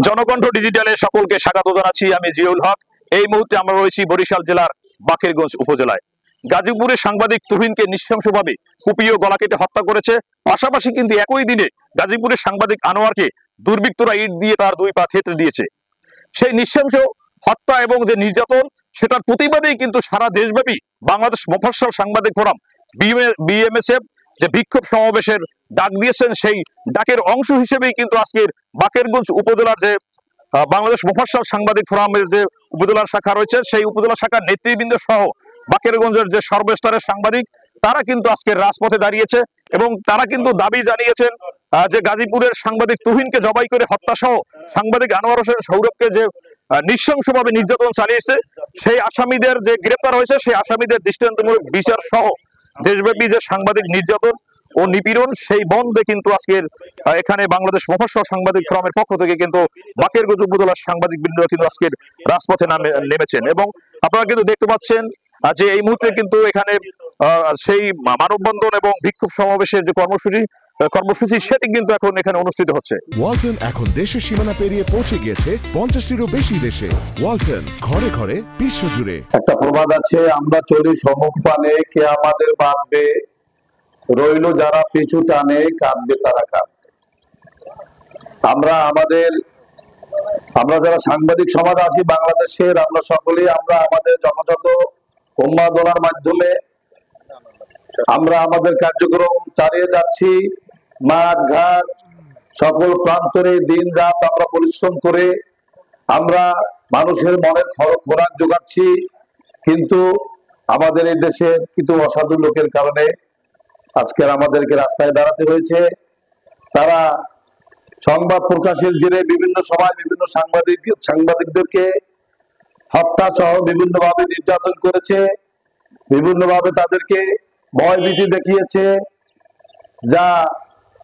জনকণ্ঠ ডিজিটালে সকলকে স্বাগত জানাচ্ছি। আমি জিয়াউল হক। এই মুহূর্তে আমরা রয়েছি বরিশাল জেলার বাকেরগঞ্জ উপজেলায়। গাজীপুরের সাংবাদিক তুহিনকে নৃশংসভাবে কুপিয়ে গলা কেটে হত্যা করেছে। পাশাপাশি কিন্তু একই দিনে গাজীপুরের সাংবাদিক আনোয়ারকে দুর্বৃত্তরা ইট দিয়ে তার দুই পা থেতলে দিয়েছে। সেই নৃশংস হত্যা এবং যে নির্যাতন, সেটার প্রতিবাদেই কিন্তু সারা দেশব্যাপী বাংলাদেশ মফস্বল সাংবাদিক ফোরাম বিএমএসএফ যে বিক্ষোভ সমাবেশের ডাক দিয়েছেন, সেই ডাকের অংশ হিসেবেই কিন্তু আজকের বাকেরগঞ্জ উপজেলার যে বাংলাদেশ মফস্বল সাংবাদিক ফোরামের যে উপজেলার শাখা রয়েছে, সেই উপজেলা শাখার নেতৃবৃন্দ সহ বাকেরগঞ্জের যে সর্বস্তরের সাংবাদিক, তারা কিন্তু আজকের রাজপথে দাঁড়িয়েছে এবং তারা কিন্তু দাবি জানিয়েছেন যে গাজীপুরের সাংবাদিক তুহিনকে জবাই করে হত্যা সহ সাংবাদিক আনোয়ার হোসেন সৌরভকে যে নৃশংসভাবে নির্যাতন চালিয়েছে, সেই আসামিদের যে গ্রেপ্তার হয়েছে, সেই আসামিদের দৃষ্টান্তমূলক বিচার সহ দেশব্যাপী যে সাংবাদিক নির্যাতন ও নিপীড়ন, সেই বন্ধে কিন্তু আজকের এখানে বাংলাদেশ মফস্বল সাংবাদিক ফোরামের পক্ষ থেকে কিন্তু বাকেরগঞ্জ উপজেলার সাংবাদিক বৃন্দরা কিন্তু আজকের রাজপথে নেমেছেন। এবং আপনারা কিন্তু দেখতে পাচ্ছেন যে এই মুহূর্তে কিন্তু এখানে সেই মানববন্ধন এবং বিক্ষোভ সমাবেশের যে কর্মসূচি সেটি কিন্তু এখন এখানে অনুষ্ঠিত হচ্ছে। ওয়ালটন এখন দেশের সীমানা পেরিয়ে পৌঁছে গিয়েছে 50টিরও বেশি দেশে। ওয়ালটন, ঘরে ঘরে বিশ্বজুড়ে। একটা প্রবাদ আছে, আমরা চলি সম্মুখ পানে, কে আমাদের বাঁধবে, রইল যারা পিছু টানে, কাঁদবে তারা কাঁদবে। আমরা যারা সাংবাদিক সমাজ আছি বাংলাদেশের, আমরা সকলেই আমাদের যথাযথ উন্মাদনার মাধ্যমে আমরা আমাদের কার্যক্রম চালিয়ে যাচ্ছি। মাঠ ঘাট সকল প্রান্তরে দিন রাত আমরা পরিশ্রম করে আমরা মানুষের মনের খোরাক যোগাচ্ছি। কিন্তু আমাদের এই দেশে কিছু অসাধু লোকের কারণে আজকের আমাদেরকে রাস্তায় দাঁড়াতে হয়েছে। তারা সংবাদ প্রকাশের জেরে বিভিন্ন সময় বিভিন্ন সাংবাদিকদেরকে হত্যা সহ বিভিন্নভাবে নির্যাতন করেছে, বিভিন্নভাবে তাদেরকে ভয়ভীতি দেখিয়েছে,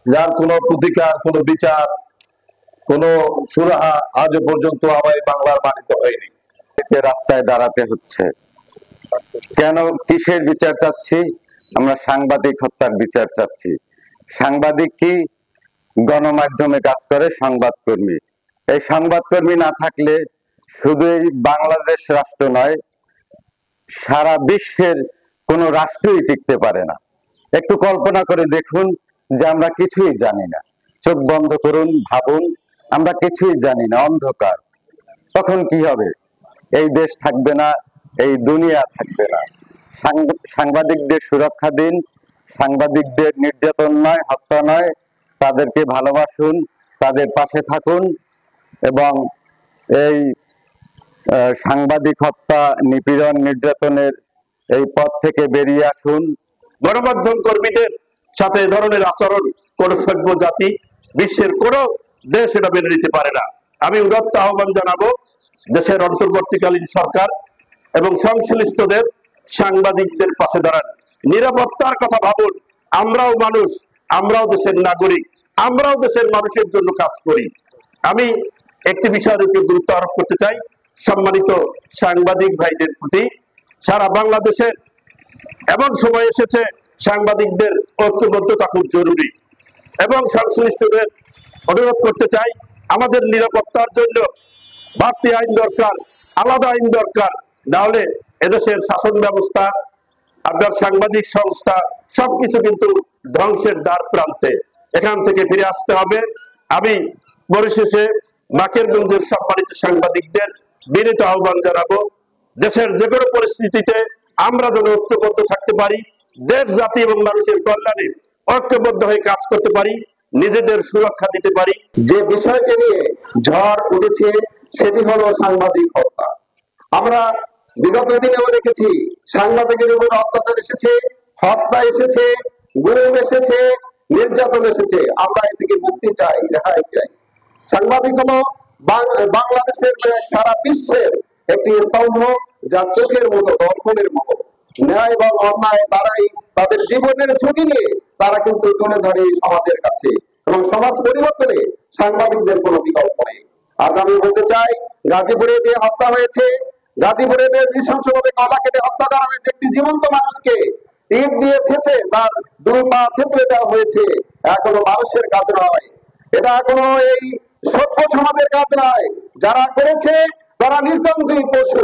যার কোনো প্রতিকার, কোনো বিচার, কোনো সুরাহা আজও পর্যন্ত আমার বাংলার মাটিতে হয়নি। রাস্তায় দাঁড়াতে হচ্ছে কেন? কিসের বিচার চাচ্ছি? আমরা সাংবাদিক হত্যার বিচার চাচ্ছি। সাংবাদিক কি? গণমাধ্যমে কাজ করে সংবাদকর্মী। এই সংবাদকর্মী না থাকলে শুধু এই বাংলাদেশ রাষ্ট্র নয়, সারা বিশ্বের কোনো রাষ্ট্রই টিকতে পারে না। একটু কল্পনা করে দেখুন যে আমরা কিছুই জানি না। চোখ বন্ধ করুন, ভাবুন আমরা কিছুই জানি না, অন্ধকার। তখন কি হবে? এই দেশ থাকবে না, এই দুনিয়া থাকবে না। সাংবাদিকদের সুরক্ষা দিন, সাংবাদিকদের নির্যাতন নয়, হত্যা নয়, তাদেরকে ভালোবাসুন, তাদের পাশে থাকুন এবং এই সাংবাদিক হত্যা, নিপীড়ন, নির্যাতনের এই পথ থেকে বেরিয়ে আসুন। গণমাধ্যম কর্মীদের সাথে এ ধরনের আচরণ কোন সভ্য জাতি, বিশ্বের কোন দেশ এটা মেনে নিতে পারে না। আমি উদাত্ত আহ্বান জানাবো দেশের অন্তর্বর্তীকালীন সরকার এবং সংশ্লিষ্টদের, সাংবাদিকদের পাশে দাঁড়ান, নিরাপত্তার কথা ভাবুন। আমরাও মানুষ, আমরাও দেশের নাগরিক, আমরাও দেশের মানুষের জন্য কাজ করি। আমি একটি বিষয়ের উপর গুরুত্ব আরোপ করতে চাই সম্মানিত সাংবাদিক ভাইদের প্রতি। সারা বাংলাদেশের এমন সময় এসেছে সাংবাদিকদের ঐক্যবদ্ধতা খুব জরুরি এবং সংশ্লিষ্টদের অনুরোধ করতে চাই, আমাদের নিরাপত্তার জন্য বাড়তি আইন দরকার, আলাদা আইন দরকার। নাহলে এদেশের শাসন ব্যবস্থা, আপনার সাংবাদিক সংস্থা সবকিছু কিন্তু ধ্বংসের দ্বার প্রান্তে। এখান থেকে ফিরে আসতে হবে। আমি পরিশেষে বাকেরগঞ্জের সম্মানিত সাংবাদিকদের বিনীত আহ্বান জানাবো, দেশের যে কোনো পরিস্থিতিতে আমরা যেন ঐক্যবদ্ধ থাকতে পারি, দেশ, জাতি এবং মানুষের কল্যাণে ঐক্যবদ্ধ হয়ে কাজ করতে পারি, নিজেদের সুরক্ষা দিতে পারি। যে বিষয়কে নিয়ে ঝড় উঠেছে সেটি হলো সাংবাদিক হত্যা। আমরা বিগত দিনেও দেখেছি সাংবাদিকের উপর অত্যাচার এসেছে, হত্যা এসেছে, গুম এসেছে, নির্যাতন এসেছে। আমরা এ থেকে মুক্তি চাই, রেহাই চাই। সাংবাদিক হলো বাংলাদেশের সারা বিশ্বের একটি স্তম্ভ, যা চোখের মতো, দর্পণের মতো। ন্যায় এবং অন্যায় তারাই তাদের জীবনের ঝুঁকি নিয়ে তারা কিন্তু তুলে ধরে সমাজের কাছে, এবং সমাজ পরিবর্তনে সাংবাদিকদের কোনো বিকল্প নেই। আজ আমি বলতে চাই, গাজীপুরে যে হত্যা হয়েছে, গাজীপুরে নৃশংসভাবে গলা কেটে হত্যা করা হয়েছে একটি জীবন্ত মানুষকে, ইট দিয়ে ছেঁচে তার দুই পা থেতলে দেওয়া হয়েছে। এখনো মানুষের কাজ নয়, এটা এখনো এই সভ্য সমাজের কাজ নয়, যারা করেছে তারা নির্জনজীবী পশু।